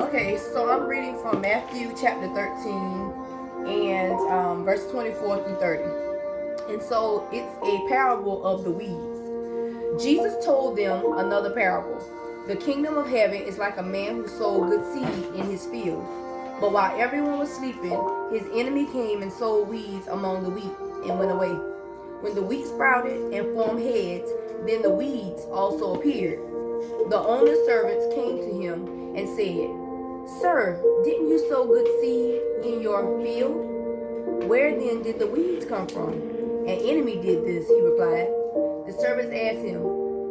Okay, so I'm reading from Matthew chapter 13 and verse 24 through 30. And so it's a parable of the weeds. Jesus told them another parable. The kingdom of heaven is like a man who sowed good seed in his field. But while everyone was sleeping, his enemy came and sowed weeds among the wheat and went away. When the wheat sprouted and formed heads, then the weeds also appeared. The owner's servants came to him and said, "Sir, didn't you sow good seed in your field? Where then did the weeds come from?" "An enemy did this," he replied. The servants asked him,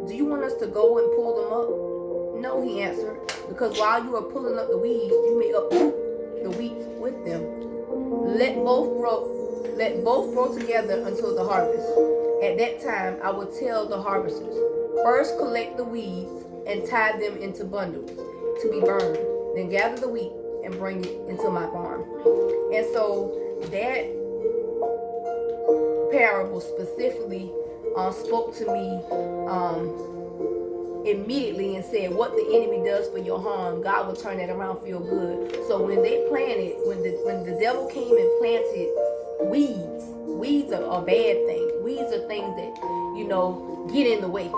"Do you want us to go and pull them up?" "No," he answered, "because while you are pulling up the weeds, you may uproot the wheat with them. Let both grow together until the harvest. At that time I will tell the harvesters, first collect the weeds and tie them into bundles to be burned. Then gather the wheat and bring it into my barn." And so that parable specifically spoke to me immediately and said, what the enemy does for your harm, God will turn that around for your good. So when they planted, when the devil came and planted weeds are a bad thing. Weeds are things that, get in the way.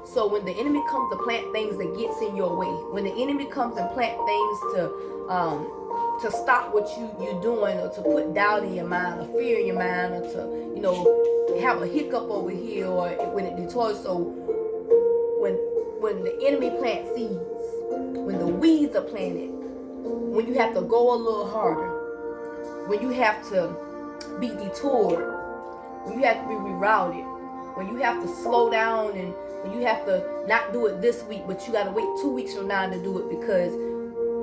So when the enemy comes to plant things that gets in your way, when the enemy comes and plant things to stop what you're doing, or to put doubt in your mind, or fear in your mind, or to have a hiccup over here, or when it detours. So when the enemy plants seeds, when the weeds are planted, when you have to go a little harder, when you have to be detoured, when you have to be rerouted, when you have to slow down, and when you have to not do it this week, but you got to wait 2 weeks from now to do it because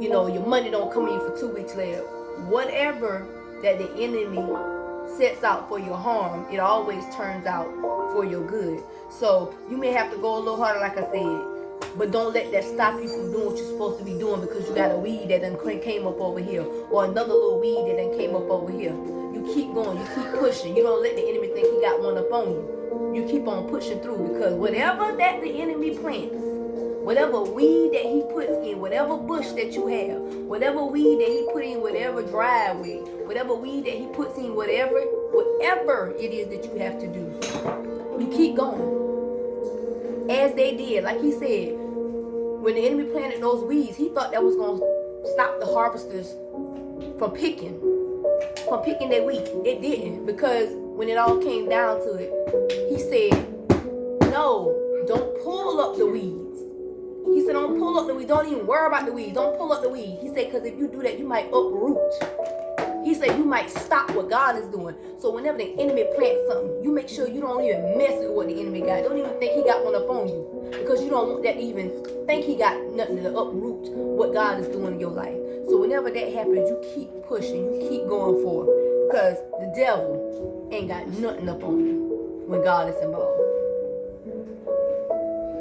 your money don't come in for 2 weeks later. Whatever that the enemy sets out for your harm, it always turns out for your good. So you may have to go a little harder, like I said, but don't let that stop you from doing what you're supposed to be doing because you got a weed that done came up over here, or another little weed that done came up over here. You keep going, you keep pushing. You don't let the enemy think he got one up on you. You keep on pushing through, because whatever that the enemy plants, whatever weed that he puts in, whatever bush that you have, whatever weed that he put in, whatever driveway, whatever weed that he puts in, whatever it is that you have to do, you keep going. As they did, like he said, when the enemy planted those weeds, he thought that was going to stop the harvesters from picking their wheat. It didn't, because when it all came down to it, he said, "No, don't pull up the weeds." He said, "Don't pull up the weeds. Don't even worry about the weeds. Don't pull up the weeds." He said, "Because if you do that, you might uproot." He said, "You might stop what God is doing." So whenever the enemy plants something, you make sure you don't even mess with what the enemy got. Don't even think he got one up on you, because you don't want that to even think he got nothing to uproot what God is doing in your life. So whenever that happens, you keep pushing, you keep going forward, because the devil ain't got nothing up on you when God is involved.